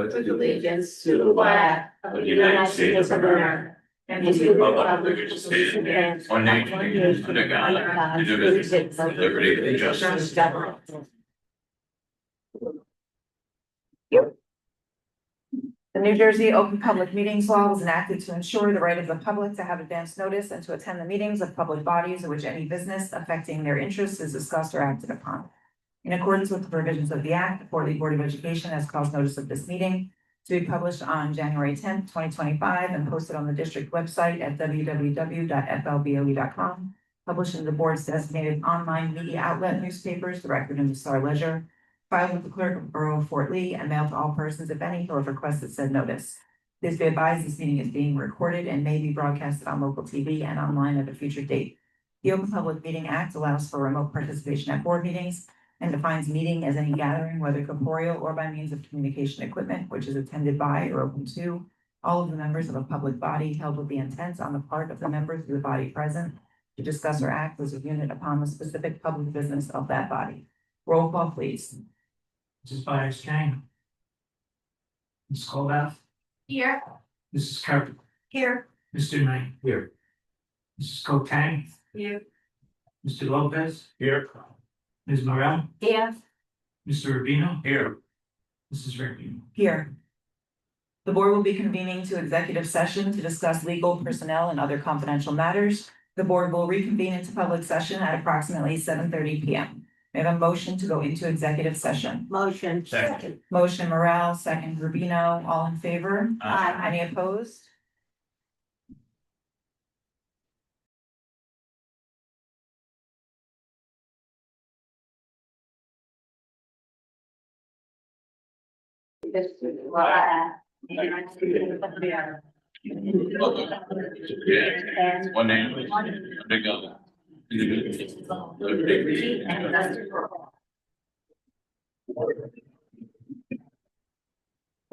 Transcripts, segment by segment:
pledge allegiance to the flag of the United States of America and to the republic which stands one nation under God, indivisible, with liberty and justice for all. The New Jersey Open Public Meetings Law was enacted to ensure the right of the public to have advance notice and to attend the meetings of public bodies in which any business affecting their interests is discussed or acted upon. In accordance with the provisions of the Act, the FLBOE Board of Education has caused notice of this meeting to be published on January 10th, 2025, and posted on the district website at www.flboe.com, published in the board's designated online media outlet newspapers, the Record and the Star Ledger, filed with the clerk of the Borough of Fort Lee, and mailed to all persons, if any, who have requested said notice. Please be advised this meeting is being recorded and may be broadcasted on local TV and online at a future date. The Open Public Meeting Act allows for remote participation at board meetings and defines meeting as any gathering, whether corporeal or by means of communication equipment, which is attended by or open to all of the members of a public body, held with the intent on the part of the members of the body present to discuss or act as a unit upon the specific public business of that body. Roll call, please. Mrs. Byers Kane. Ms. Colbath. Here. Mrs. Kirk. Here. Mr. Knight. Here. Mrs. Cotang. Here. Mr. Lopez. Here. Ms. Morel. Here. Mr. Rubino. Here. Mrs. Rubino. Here. The board will be convening to executive session to discuss legal, personnel, and other confidential matters. The board will reconvene into public session at approximately 7:30 p.m. May I have a motion to go into executive session? Motion. Second. Motion Morel, second Rubino, all in favor? Aye. Any opposed? One name, big other.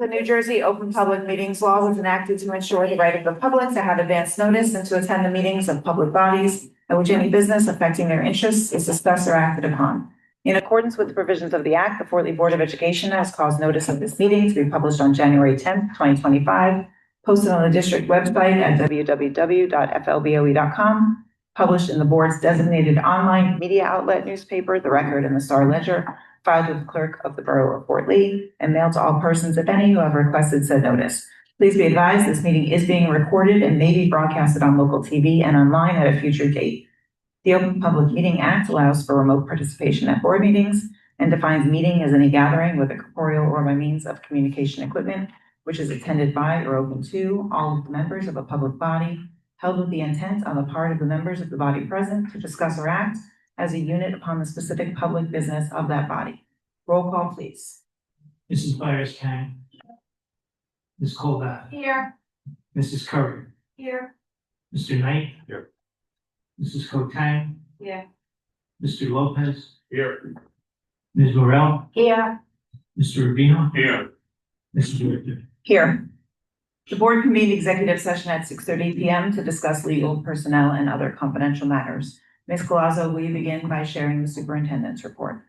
The New Jersey Open Public Meetings Law was enacted to ensure the right of the public to have advance notice and to attend the meetings of public bodies at which any business affecting their interests is discussed or acted upon. In accordance with the provisions of the Act, the Fort Lee Board of Education has caused notice of this meeting to be published on January 10th, 2025, posted on the district website at www.flboe.com, published in the board's designated online media outlet newspaper, The Record and the Star Ledger, filed with the clerk of the Borough of Fort Lee, and mailed to all persons, if any, who have requested said notice. Please be advised this meeting is being recorded and may be broadcasted on local TV and online at a future date. The Open Public Meeting Act allows for remote participation at board meetings and defines meeting as any gathering, whether corporeal or by means of communication equipment, which is attended by or open to all of the members of a public body, held with the intent on the part of the members of the body present to discuss or act as a unit upon the specific public business of that body. Roll call, please. Mrs. Byers Kane. Ms. Colbath. Here. Mrs. Curry. Here. Mr. Knight. Here. Mrs. Cotang. Here. Mr. Lopez. Here. Ms. Morel. Here. Mr. Rubino. Here. Mrs. Rubino. Here. The board convened executive session at 6:30 p.m. to discuss legal, personnel, and other confidential matters. Ms. Collazo, will you begin by sharing the superintendent's report?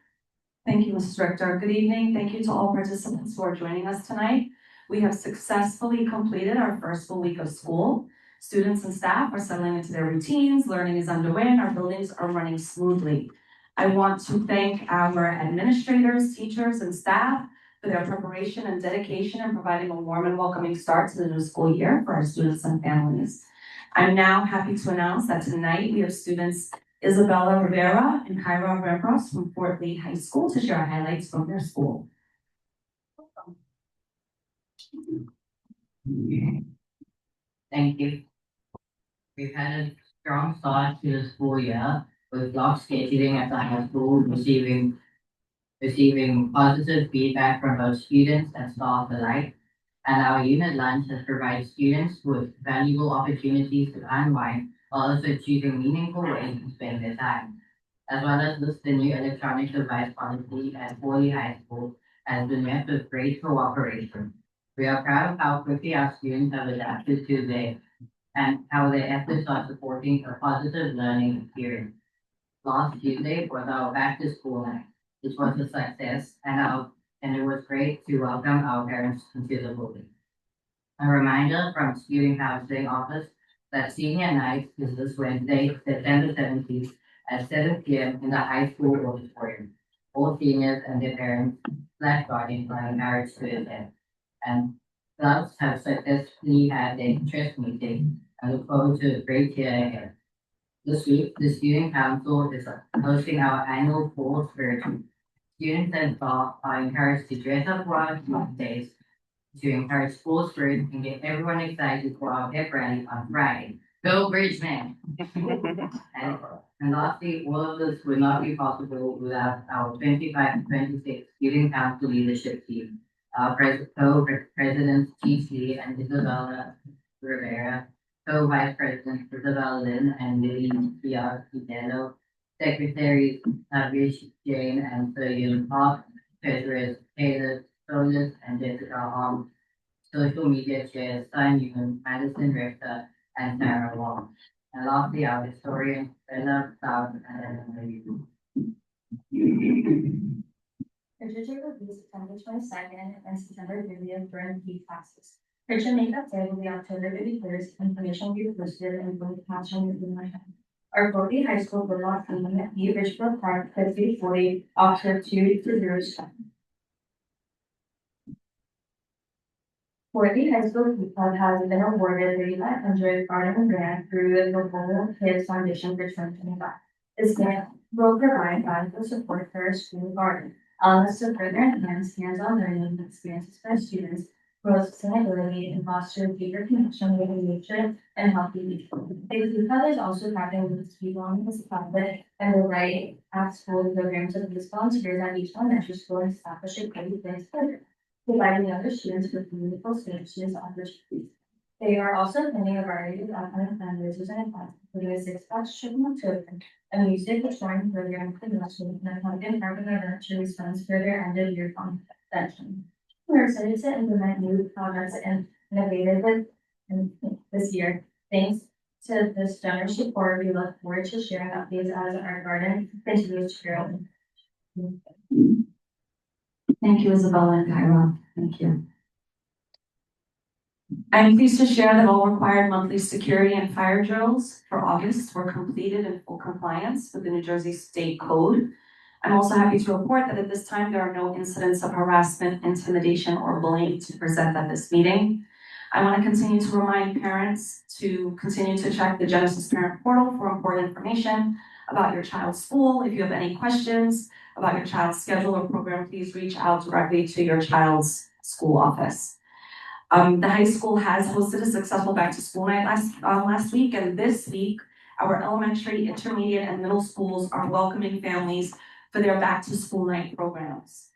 Thank you, Mrs. Richter. Good evening. Thank you to all participants who are joining us tonight. We have successfully completed our first full week of school. Students and staff are settling into their routines, learning is underway, and our buildings are running smoothly. I want to thank our administrators, teachers, and staff for their preparation and dedication in providing a warm and welcoming start to the new school year for our students and families. I'm now happy to announce that tonight we have students Isabella Rivera and Kyra Rembros from Fort Lee High School to share highlights from their school. Thank you. We've had a strong start to the school year with block scheduling at the high school, receiving positive feedback from both students and staff alike. And our unit lunch has provided students with valuable opportunities to unwind while also choosing meaningful ways to spend their time. As well as the new electronic device policy at Fort Lee High School has been met with great cooperation. We are proud of how quickly our students have adapted to and how their efforts are supporting a positive learning experience. Last Tuesday was our back to school night, which was a success, and our and it was great to welcome our parents into the building. A reminder from Student Counseling Office that senior night is this Wednesday, September 17th at 7 p.m. in the high school auditorium. All seniors and their parents / guardians are encouraged to attend. And clubs have successfully had their interest meeting and look forward to a great year ahead. This week, the Student Council is hosting our annual fall spirit. Students and staff are encouraged to dress up for our days to encourage school spirit and get everyone excited for our pep rally on Friday. Go Bridgeman! And lastly, all of this would not be possible without our 25-26 Student Council leadership team. Our co-presidents, Chief Lee and Isabella Rivera, co-vice presidents Isabel Lynn and Lily Fidello, secretaries Navish Jane and Sir Yun Park, treasurers Taylor Solis and Jessica Hong, social media chairs Sun Yun, Madison Richter, and Sarah Wong. And lastly, our historian, Bella South and Ellen Literature will be September 22nd and September 30th during key classes. Picture makeup day will be October 31st. Information will be posted in both classrooms in my hand. Our Berkeley High School football team at the Richfield Park 5040 October 2-0. Berkeley High School Club has been awarded the 500 Garden Grant through the Global Kids Foundation for 2025. This grant will provide valuable support for our school garden, allow us to further enhance hands-on learning experiences for students, grow sustainability, and foster a deeper connection with nature and healthy people. The club is also partnering with people on this project and the right at school programs of the sponsors at each elementary school and establish a great place program, providing other students with meaningful student opportunities. They are also planning a variety of upcoming fundraisers and events, including a six-pack trip in October, a music touring program for the students, and a pumpkin carving event to raise funds for their end-of-year convention. We're excited to implement new projects and innovative this year. Thanks to this generous support, we look forward to sharing updates as our garden continues to grow. Thank you, Isabella and Kyra. Thank you. I'm pleased to share that all required monthly security and fire drills for August were completed in full compliance with the New Jersey State Code. I'm also happy to report that at this time there are no incidents of harassment, intimidation, or bullying to present at this meeting. I want to continue to remind parents to continue to check the Genesis Parent Portal for important information about your child's school. If you have any questions about your child's schedule or program, please reach out directly to your child's school office. The high school has hosted a successful back to school night last week, and this week, our elementary, intermediate, and middle schools are welcoming families for their back to school night programs.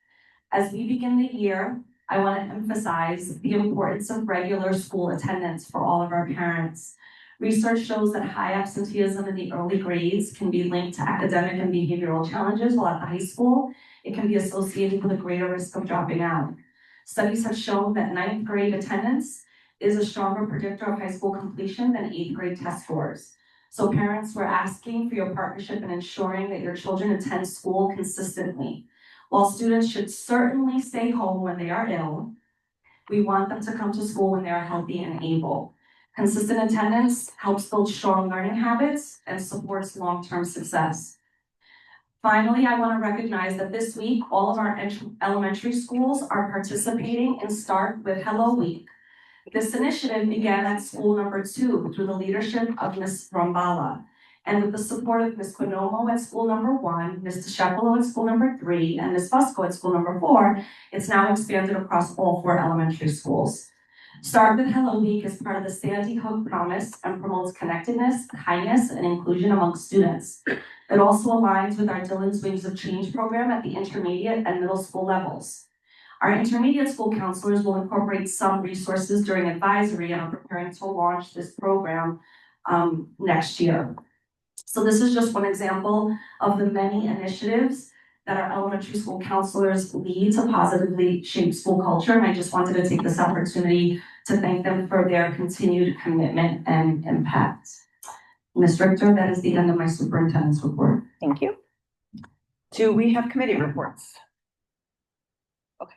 As we begin the year, I want to emphasize the importance of regular school attendance for all of our parents. Research shows that high absenteeism in the early grades can be linked to academic and behavioral challenges, while at the high school, it can be associated with a greater risk of dropping out. Studies have shown that 9th grade attendance is a stronger predictor of high school completion than 8th grade test scores. So parents, we're asking for your partnership in ensuring that your children attend school consistently. While students should certainly stay home when they are ill, we want them to come to school when they are healthy and able. Consistent attendance helps build strong learning habits and supports long-term success. Finally, I want to recognize that this week, all of our elementary schools are participating in Start with Hello Week. This initiative began at school number 2 through the leadership of Ms. Rambala, and with the support of Ms. Quinomo at school number 1, Ms. DeShepolo at school number 3, and Ms. Fusco at school number 4, it's now expanded across all 4 elementary schools. Start with Hello Week is part of the Sandy Hook Promise and promotes connectedness, kindness, and inclusion among students. It also aligns with our Dylan's Wings of Change program at the intermediate and middle school levels. Our intermediate school counselors will incorporate some resources during advisory and are preparing to launch this program next year. So this is just one example of the many initiatives that our elementary school counselors lead to positively shape school culture. And I just wanted to take this opportunity to thank them for their continued commitment and impact. Ms. Richter, that is the end of my superintendent's report. Thank you. Do we have committee reports? Okay.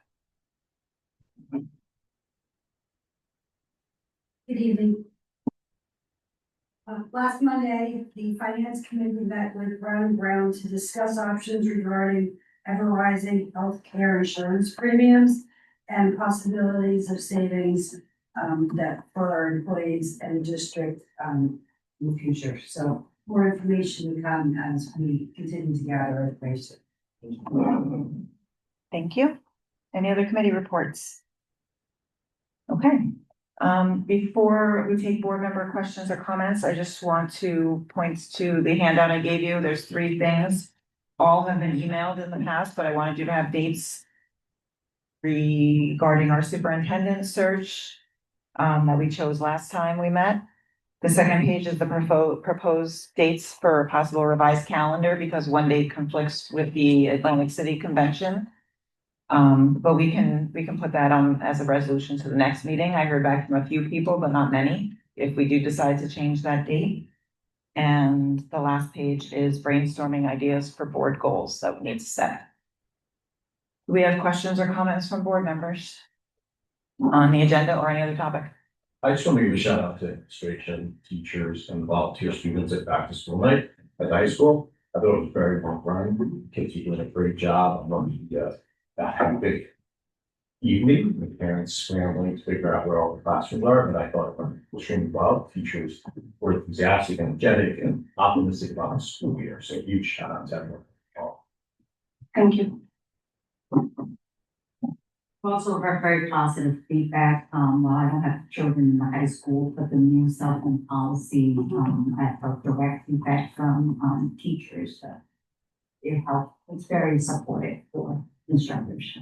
Good evening. Last Monday, the Finance Committee met with Brown and Brown to discuss options regarding ever-rising healthcare insurance premiums and possibilities of savings that for our employees and the district in the future. So more information to come as we continue to gather information. Thank you. Any other committee reports? Okay. Before we take board member questions or comments, I just want to point to the handout I gave you. There's 3 things. All have been emailed in the past, but I wanted you to have dates regarding our superintendent search that we chose last time we met. The second page is the proposed dates for a possible revised calendar because one date conflicts with the Atlantic City Convention. But we can put that on as a resolution to the next meeting. I heard back from a few people, but not many, if we do decide to change that date. And the last page is brainstorming ideas for board goals that we need to set. Do we have questions or comments from board members on the agenda or any other topic? I just want to give a shout out to administration, teachers, and volunteer students at back to school night at the high school. I thought it was very well run. Kids are doing a great job. I love that hectic evening with parents scrambling to figure out where all the classrooms are. But I thought it went extremely well. Teachers were enthusiastic, energetic, and optimistic about the school year. So huge shout out to everyone. Thank you. Also heard very positive feedback, while I don't have children in the high school, but the new cell phone policy, I felt direct feedback from, teachers. It helped, it's very supportive for instructors.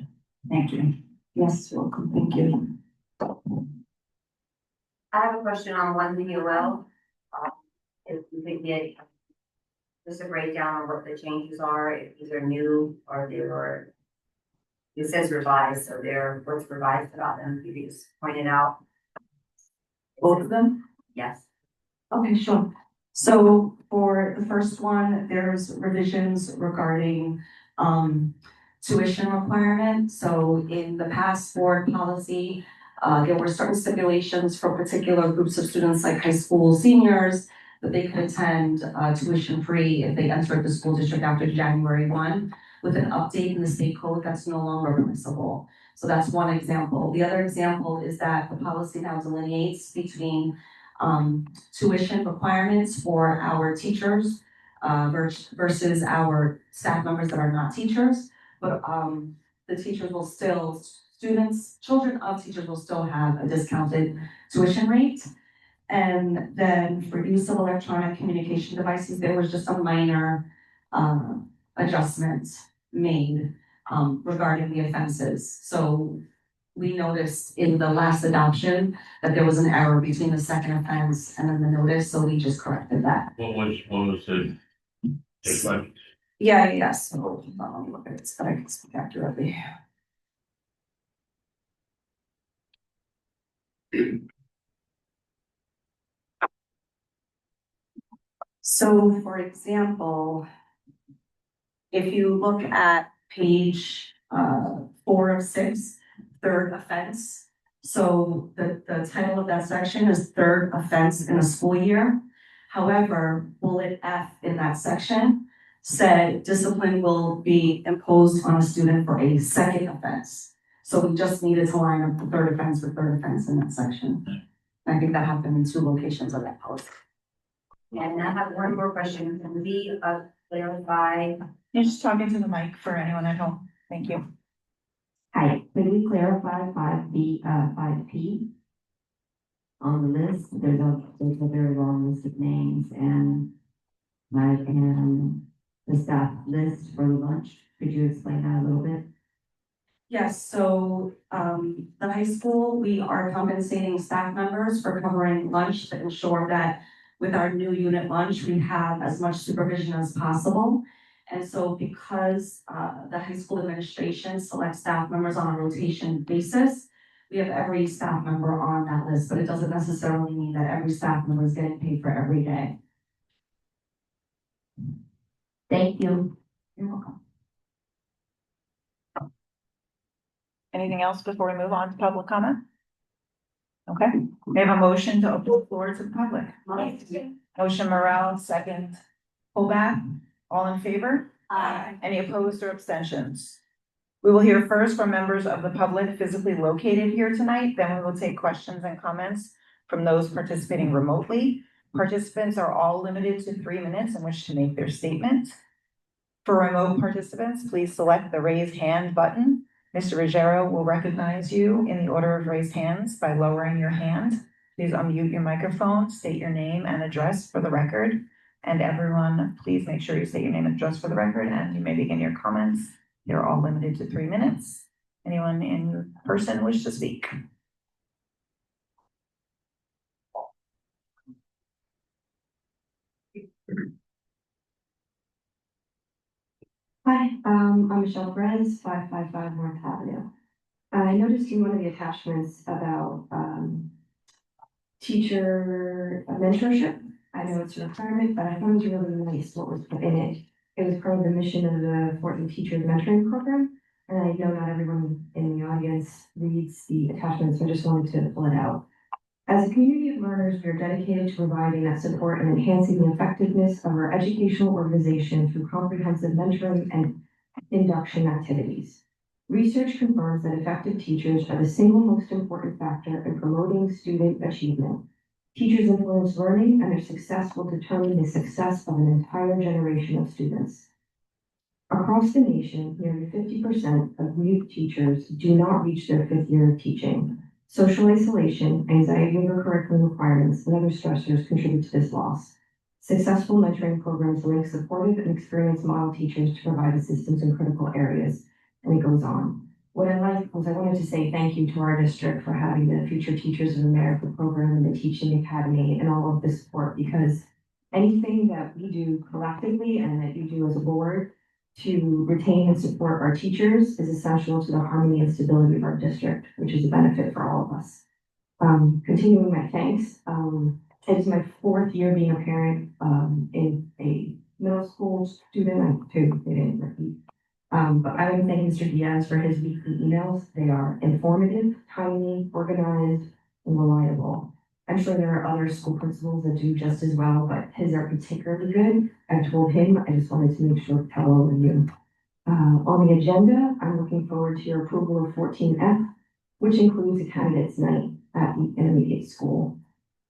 Thank you. Yes, welcome. Thank you. I have a question on one POL. If we could get just a breakdown of what the changes are, if these are new or they were, it says revised, so what's revised about them, if you just pointed out. Both of them? Yes. Okay, sure. So for the first one, there's revisions regarding tuition requirement. So in the past board policy, there were certain stipulations for particular groups of students like high school seniors that they could attend tuition free if they entered the school district after January 1. With an update in the state code, that's no longer permissible. So that's one example. The other example is that the policy now delineates between tuition requirements for our teachers versus our staff members that are not teachers. But the teachers will still, children of teachers will still have a discounted tuition rate. And then for use of electronic communication devices, there was just a minor adjustment made regarding the offenses. So we noticed in the last adoption that there was an error between the second offense and then the notice, so we just corrected that. What was the like? Yeah, so let me look at it so that I can speak accurately. So for example, if you look at page 4 of 6, third offense. So the title of that section is third offense in a school year. However, bullet F in that section said discipline will be imposed on a student for a second offense. So we just needed to line up the third offense with third offense in that section. And I think that happened in 2 locations of that policy. And I have one more question. Can we clarify? You're just talking to the mic for anyone at home. Thank you. Hi, could we clarify 5B, 5P? On the list, there's a very long list of names and the staff list for lunch. Could you explain that a little bit? Yes, so the high school, we are compensating staff members for covering lunch to ensure that with our new unit lunch, we have as much supervision as possible. And so because the high school administration selects staff members on a rotation basis, we have every staff member on that list, but it doesn't necessarily mean that every staff member is getting paid for every day. Thank you. You're welcome. Anything else before we move on to public comment? Okay, we have a motion to open the floor to the public. Motion Morel, second Hobart. All in favor? Aye. Any opposed or abstentions? We will hear first from members of the public physically located here tonight, then we will take questions and comments from those participating remotely. Participants are all limited to 3 minutes in which to make their statement. For remote participants, please select the raise hand button. Mr. Ruggiero will recognize you in the order of raised hands by lowering your hand. Please unmute your microphone, state your name and address for the record. And everyone, please make sure you state your name and address for the record, and you may begin your comments. They're all limited to 3 minutes. Anyone in person wish to speak? Hi, I'm Michelle Perez, 555 North Avenue. I noticed in one of the attachments about, teacher mentorship. I know it's a requirement, but I thought it was really nice what was put in it. It was part of the mission of the Fortin Teachers Mentoring Program. And I know not everyone in the audience reads the attachments, so I just wanted to pull it out. As a community of learners, we are dedicated to providing that support and enhancing the effectiveness of our educational organization through comprehensive mentoring and induction activities. Research confirms that effective teachers are the single most important factor in promoting student achievement. Teachers influence learning, and their success will determine the success of an entire generation of students. Across the nation, nearly 50% of new teachers do not reach their 5th year of teaching. Social isolation, anxiety over curriculum requirements, and other stressors contribute to this loss. Successful mentoring programs link supportive and experienced model teachers to provide assistance in critical areas, and it goes on. What I like was I wanted to say thank you to our district for having the Future Teachers of America program and the Teaching Academy and all of this support, because anything that we do collectively and that you do as a board to retain and support our teachers is essential to the harmony and stability of our district, which is a benefit for all of us. Continuing my thanks, it is my 4th year being a parent in a middle school student. I'm 2, they didn't repeat. But I want to thank Mr. Diaz for his weekly emails. They are informative, timely, organized, and reliable. I'm sure there are other school principals that do just as well, but his are particularly good. I told him, I just wanted to make sure to tell all of you. On the agenda, I'm looking forward to your approval of 14F, which includes a candidates night at the intermediate school.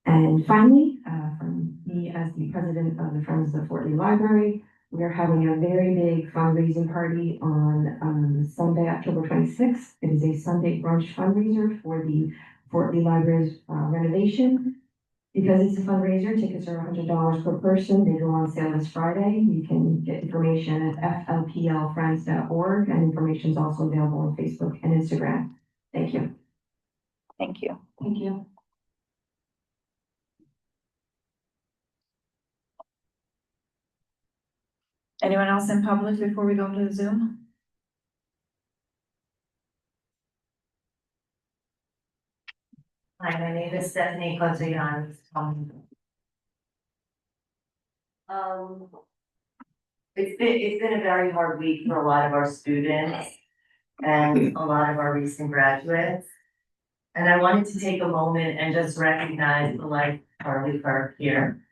And finally, from me as the president of the Friends of the Fort Lee Library, we are having a very big fundraising party on Sunday, October 26th. It is a Sunday brunch fundraiser for the Fort Lee Library's renovation. Because it's a fundraiser, tickets are $100 per person. They go on sale this Friday. You can get information at flplfriends.org, and information is also available on Facebook and Instagram. Thank you. Thank you. Thank you. Anyone else in public before we go into the Zoom? Hi, my name is Stephanie Cozian. It's been a very hard week for a lot of our students and a lot of our recent graduates. And I wanted to take a moment and just recognize the life of Charlie Kirk here.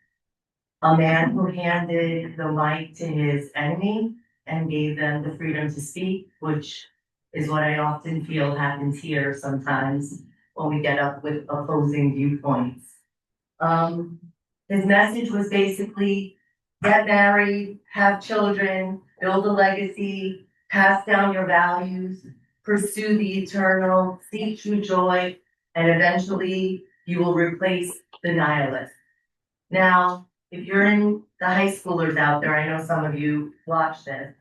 A man who handed the mic to his enemy and gave them the freedom to speak, which is what I often feel happens here sometimes when we get up with opposing viewpoints. His message was basically get married, have children, build a legacy, pass down your values, pursue the eternal, seek true joy, and eventually you will replace the nihilist. Now, if you're in the high schoolers out there, I know some of you watch this.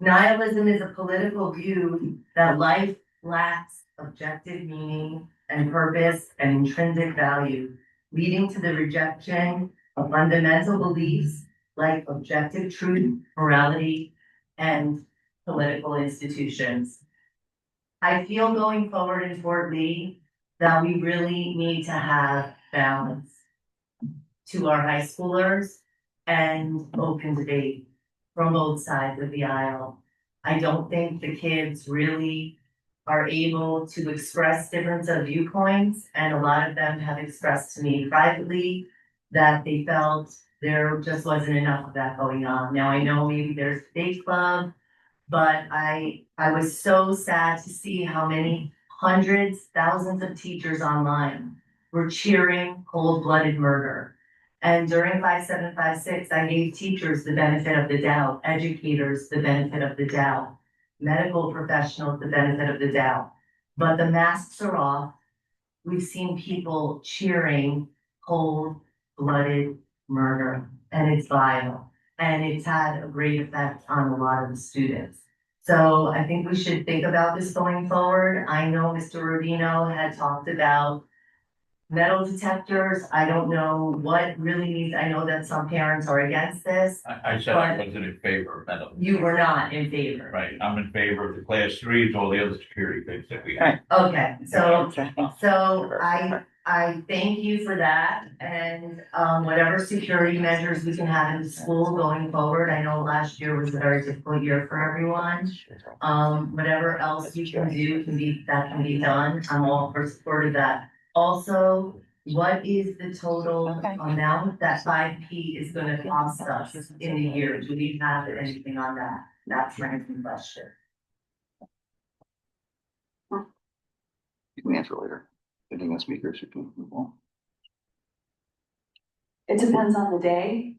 Nihilism is a political view that life lacks objective meaning and purpose and intrinsic value, leading to the rejection of fundamental beliefs like objective truth, morality, and political institutions. I feel going forward in Fort Lee that we really need to have balance to our high schoolers and open debate from both sides of the aisle. I don't think the kids really are able to express difference of viewpoints, and a lot of them have expressed to me privately that they felt there just wasn't enough of that going on. Now, I know maybe there's a big club, but I was so sad to see how many hundreds, thousands of teachers online were cheering cold-blooded murder. And during 5756, I gave teachers the benefit of the doubt, educators the benefit of the doubt, medical professionals the benefit of the doubt. But the masks are off. We've seen people cheering cold-blooded murder, and it's vile. And it's had a great effect on a lot of the students. So I think we should think about this going forward. I know Mr. Rubino had talked about metal detectors. I don't know what really needs, I know that some parents are against this. I said I wasn't in favor of metal. You were not in favor. Right, I'm in favor of the class threes, all the other security things that we have. Okay, so I thank you for that, and whatever security measures we can have in the school going forward. I know last year was a very difficult year for everyone. Whatever else you can do that can be done. I'm all for support of that. Also, what is the total amount that 5P is gonna cost us in a year? Do we have anything on that? That's my question. You can answer later. Depending on speakers, you can move on. It depends on the day.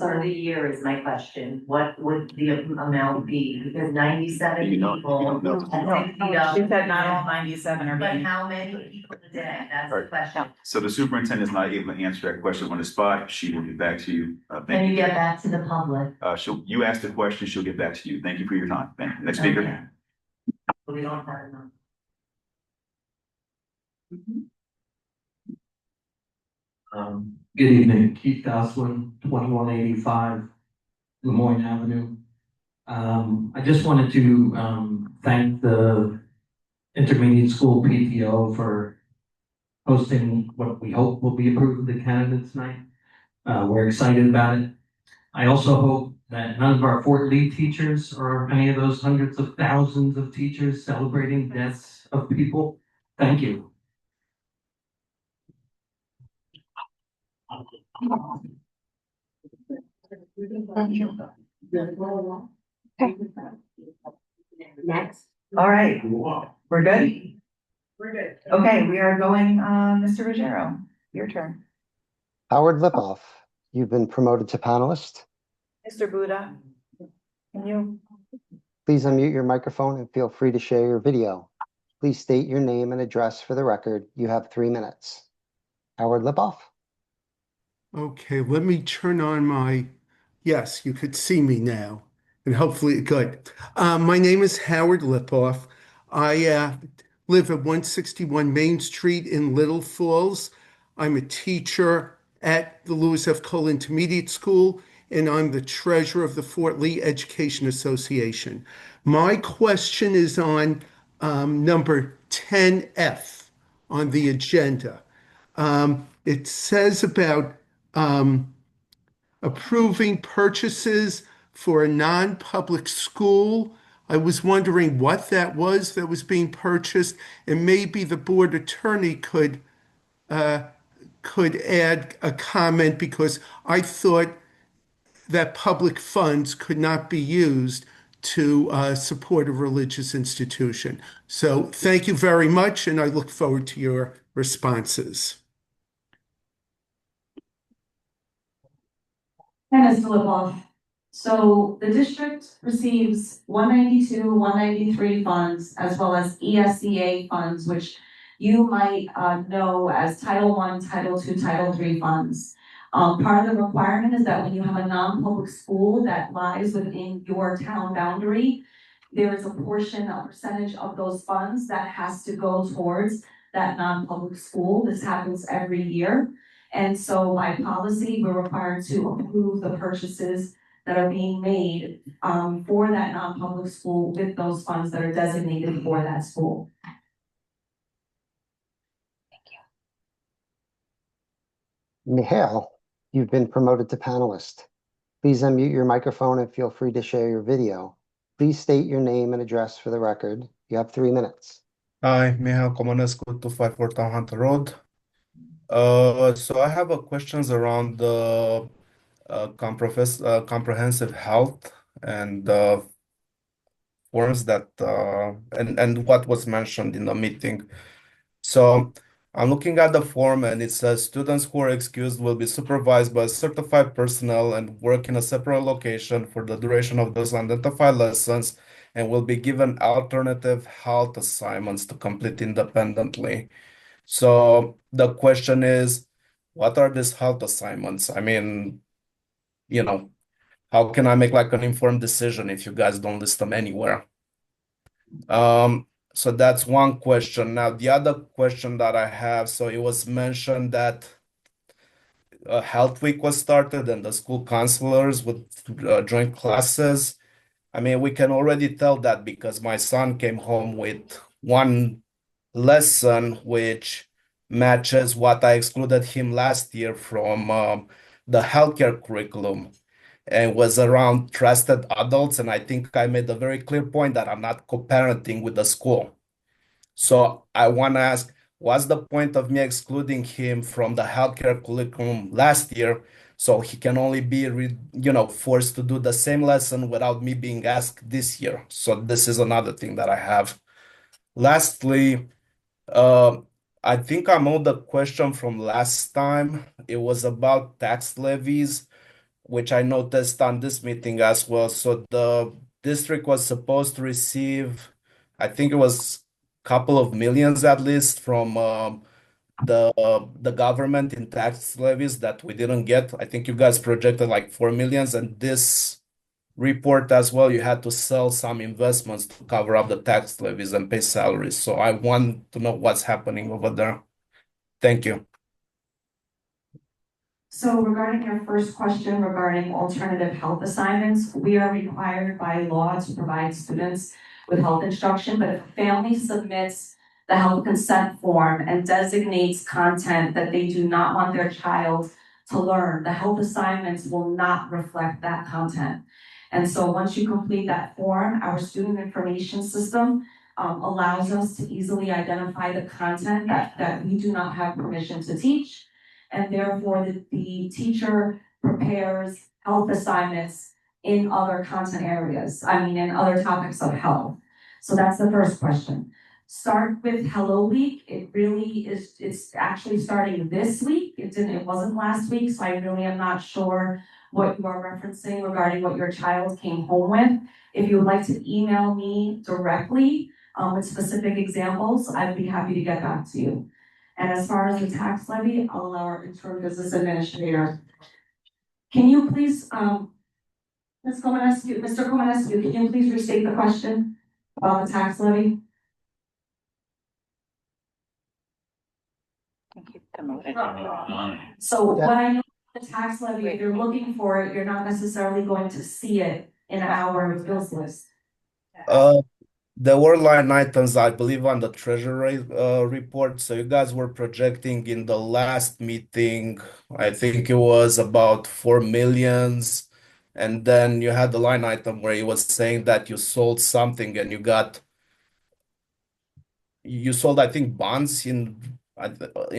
For the year is my question. What would the amount be? Because 97 You know, people. you don't know. at $60. She said not all 97 are But being. how many people a day? That's the Right. question. So the superintendent is not able to answer that question on the spot. She will get back to you. Can Thank you you. get back to the public? You asked the question, she'll get back to you. Thank you for your time. Thank you. Next speaker. Okay. We don't have enough. Good evening, Keith Goslin, 2185 Lemoyne Avenue. I just wanted to thank the intermediate school PTO for hosting what we hope will be approved the candidates night. We're excited about it. I also hope that none of our Fort Lee teachers or any of those hundreds of thousands of teachers celebrating deaths of people. Thank you. Next. All right, we're good? We're good. Okay, we are going, Mr. Ruggiero, your turn. Howard Lipoff, you've been promoted to panelist. Mr. Buddha, can you? Please unmute your microphone and feel free to share your video. Please state your name and address for the record. You have 3 minutes. Howard Lipoff. Okay, let me turn on my, yes, you could see me now, and hopefully good. My name is Howard Lipoff. I live at 161 Main Street in Little Falls. I'm a teacher at the Lewis F. Cole Intermediate School, and I'm the treasurer of the Fort Lee Education Association. My question is on number 10F on the agenda. It says about approving purchases for a non-public school. I was wondering what that was being purchased, and maybe the board attorney could add a comment, because I thought that public funds could not be used to support a religious institution. So thank you very much, and I look forward to your responses. Dennis Filipoff. So the district receives 192, 193 funds, as well as ESEA funds, which you might know as Title I, Title II, Title III funds. Part of the requirement is that when you have a non-public school that lies within your town boundary, there is a percentage of those funds that has to go towards that non-public school. This happens every year. And so by policy, we're required to approve the purchases that are being made for that non-public school with those funds that are designated for that school. Mihail, you've been promoted to panelist. Please unmute your microphone and feel free to share your video. Please state your name and address for the record. You have 3 minutes. Hi, Michał Komanescu, 254 Town Hunter Road. So I have a questions around the comprehensive health and forms that and what was mentioned in the meeting. So I'm looking at the form and it says students who are excused will be supervised by certified personnel and work in a separate location for the duration of those identified lessons and will be given alternative health assignments to complete independently. So the question is, what are these health assignments? I mean, how can I make like an informed decision if you guys don't list them anywhere? So that's one question. Now, the other question that I have, so it was mentioned that Health Week was started and the school counselors would join classes. I mean, we can already tell that because my son came home with one lesson which matches what I excluded him last year from the healthcare curriculum and was around trusted adults. And I think I made a very clear point that I'm not co-parenting with the school. So I want to ask, what's the point of me excluding him from the healthcare curriculum last year so he can only be, forced to do the same lesson without me being asked this year? So this is another thing that I have. Lastly, uh, I think I'm on the question from last time. It was about tax levies, which I noticed on this meeting as well. So the district was supposed to receive, I think it was a couple of millions at least from the government in tax levies that we didn't get. I think you guys projected like 4 millions, and this report as well, you had to sell some investments to cover up the tax levies and pay salaries. So I want to know what's happening over there. Thank you. So regarding your first question regarding alternative health assignments, we are required by law to provide students with health instruction, but if a family submits the health consent form and designates content that they do not want their child to learn, the health assignments will not reflect that content. And so once you complete that form, our student information system allows us to easily identify the content that we do not have permission to teach. And therefore, the teacher prepares health assignments in other content areas, in other topics of health. So that's the first question. Start with Hello Week. It really is, it's actually starting this week. It wasn't last week, so I really am not sure what you are referencing regarding what your child came home with. If you would like to email me directly with specific examples, I'd be happy to get back to you. And as far as the tax levy, I'll allow our interim business administrator. Can you please, Mr. Komanescu, can you please restate the question about the tax levy? So what I know the tax levy, if you're looking for it, you're not necessarily going to see it in our bills list. There were line items, I believe, on the treasury report. So you guys were projecting in the last meeting, I think it was about 4 millions. And then you had the line item where you was saying that you sold something and you sold, I think, bonds in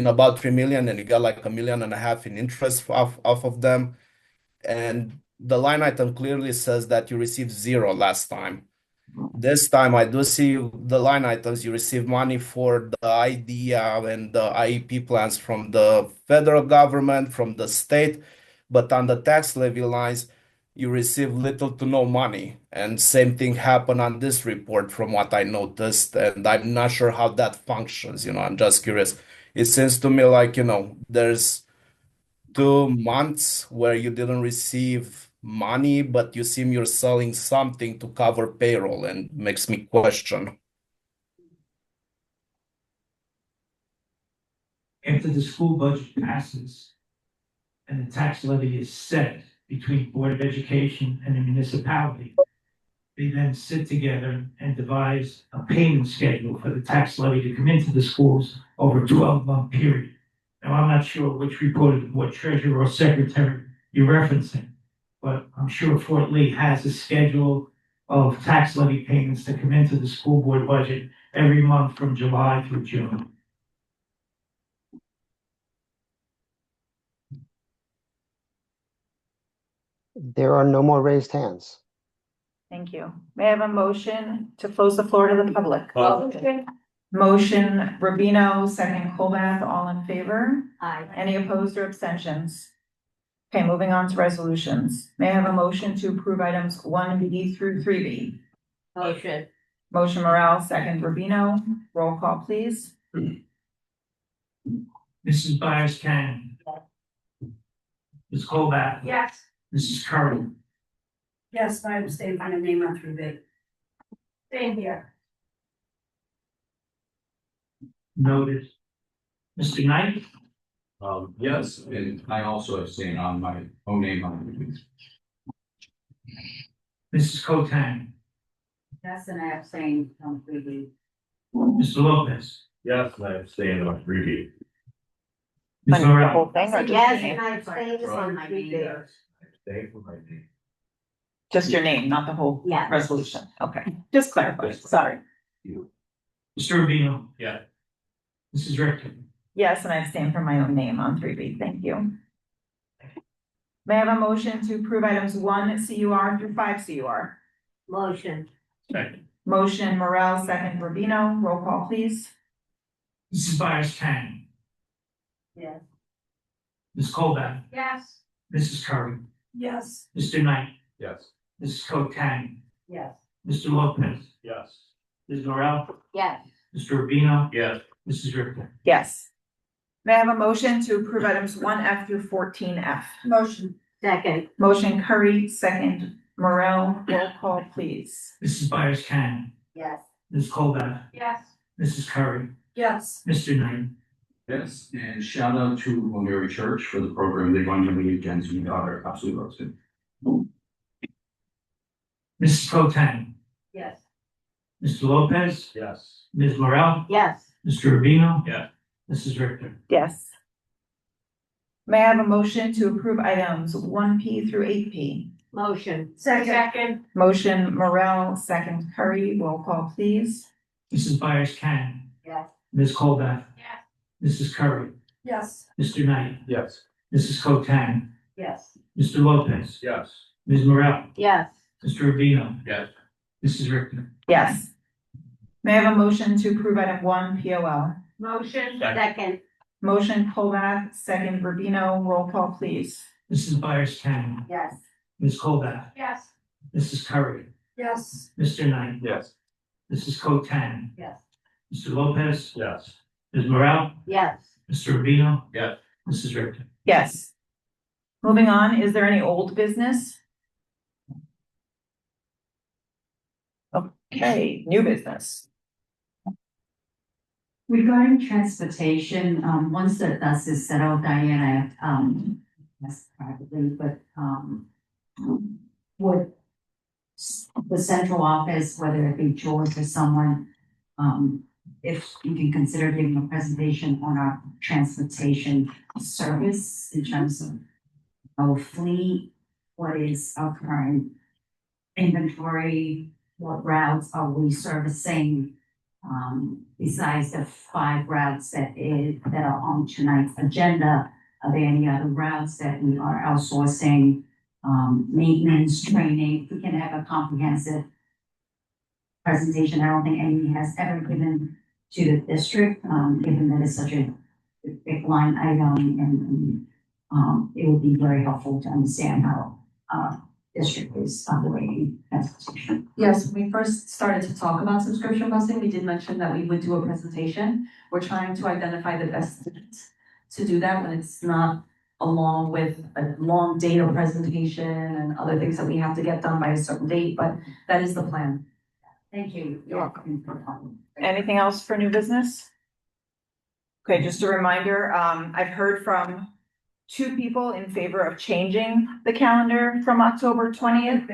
about 3 million and you got like 1.5 million in interest off of them. And the line item clearly says that you received 0 last time. This time I do see the line items. You receive money for the idea and the IEP plans from the federal government, from the state, but on the tax levy lines, you receive little to no money. And same thing happened on this report from what I noticed, and I'm not sure how that functions, I'm just curious. It seems to me like, there's 2 months where you didn't receive money, but you seem you're selling something to cover payroll and makes me question. After the school budget passes and the tax levy is set between Board of Education and the municipality, they then sit together and devise a payment schedule for the tax levy to come into the schools over a 12-month period. Now, I'm not sure which report of the board treasurer or secretary you're referencing, but I'm sure Fort Lee has a schedule of tax levy payments to come into the school board budget every month from July through June. There are no more raised hands. Thank you. May I have a motion to close the floor to the public? Motion. Motion Rubino, second Colbath, all in favor? Aye. Any opposed or abstentions? Okay, moving on to resolutions. May I have a motion to approve items 1B through 3B? Motion. Motion Morale, second Rubino. Roll call, please. Mrs. Byers Cannon. Ms. Colbath. Yes. Mrs. Curry. Yes, I abstain from the name on 3B. Same here. Noted. Mr. Knight. Yes, and I also abstain on my own name on it. Mrs. Cotan. Yes, and I abstain from 3B. Mr. Lopez. Yes, and I abstain on 3B. Ms. The Morel. whole thing or just Yes, your and name? I abstain from my name. Abstain from my name. Just your name, not the whole Yeah. resolution. Okay, just clarify. Sorry. Mr. Rubino. Yeah. Mrs. Richter. Yes, and I abstain from my own name on 3B. Thank you. May I have a motion to approve items 1 CUR through 5 CUR? Motion. Second. Motion Morale, second Rubino. Roll call, please. Mrs. Byers Cannon. Yes. Ms. Colbath. Yes. Mrs. Curry. Yes. Mr. Knight. Yes. Mrs. Cotan. Yes. Mr. Lopez. Yes. Ms. Morel. Yes. Mr. Rubino. Yes. Mrs. Richter. Yes. May I have a motion to approve items 1F through 14F? Motion. Second. Motion Curry, second Morel. Roll call, please. Mrs. Byers Cannon. Yes. Ms. Colbath. Yes. Mrs. Curry. Yes. Mr. Knight. Yes, and shout out to Mary Church for the program they run every weekend, so my daughter absolutely loves it. Mrs. Cotan. Yes. Mr. Lopez. Yes. Ms. Morel. Yes. Mr. Rubino. Yeah. Mrs. Richter. Yes. May I have a motion to approve items 1P through 8P? Motion. Second. Motion Morel, second Curry. Roll call, please. Mrs. Byers Cannon. Yes. Ms. Colbath. Yes. Mrs. Curry. Yes. Mr. Knight. Yes. Mrs. Cotan. Yes. Mr. Lopez. Yes. Ms. Morel. Yes. Mr. Rubino. Yes. Mrs. Richter. Yes. May I have a motion to approve item 1 POL? Motion. Second. Motion Colbath, second Rubino. Roll call, please. Mrs. Byers Cannon. Yes. Ms. Colbath. Yes. Mrs. Curry. Yes. Mr. Knight. Yes. Mrs. Cotan. Yes. Mr. Lopez. Yes. Ms. Morel. Yes. Mr. Rubino. Yes. Mrs. Richter. Yes. Moving on, is there any old business? Okay, new business. Regarding transportation, once the dust is settled, Diana, yes, privately, but, would the central office, whether it be George or someone, if you can consider giving a presentation on our transportation service in terms of our fleet, what is our current inventory, what routes are we servicing? Besides the 5 routes that are on tonight's agenda, are there any other routes that we are outsourcing, maintenance, training? We can have a comprehensive presentation. I don't think Amy has ever given to the district, given that it's such a big line item, and it would be very helpful to understand how district is operating transportation. Yes, when we first started to talk about subscription busing, we did mention that we would do a presentation. We're trying to identify the best dates to do that when it's not along with a long data presentation and other things that we have to get done by a certain date, but that is the plan. Thank you. You're welcome. Anything else for new business? Okay, just a reminder, I've heard from 2 people in favor of changing the calendar from October 20th.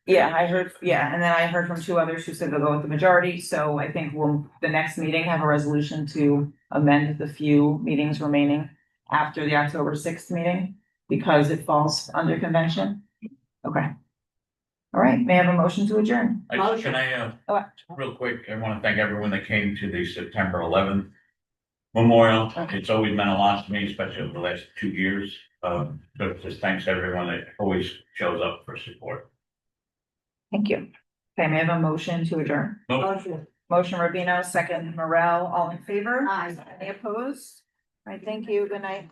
Yeah, I heard, and then I heard from 2 others who said they'll go with the majority, so I think we'll, the next meeting, have a resolution to amend the few meetings remaining after the October 6th meeting, because it falls under convention. Okay, All right, may I have a motion to adjourn? Can I, Oh. real quick, I want to thank everyone that came to the September 11th memorial. It's always meant a lot to me, especially over the last 2 years. So just thanks to everyone that always shows up for support. Thank you. Okay, may I have a motion to adjourn? Motion. Motion Rubino, second Morel, all in favor? Aye. Any opposed? All right, thank you. Good night.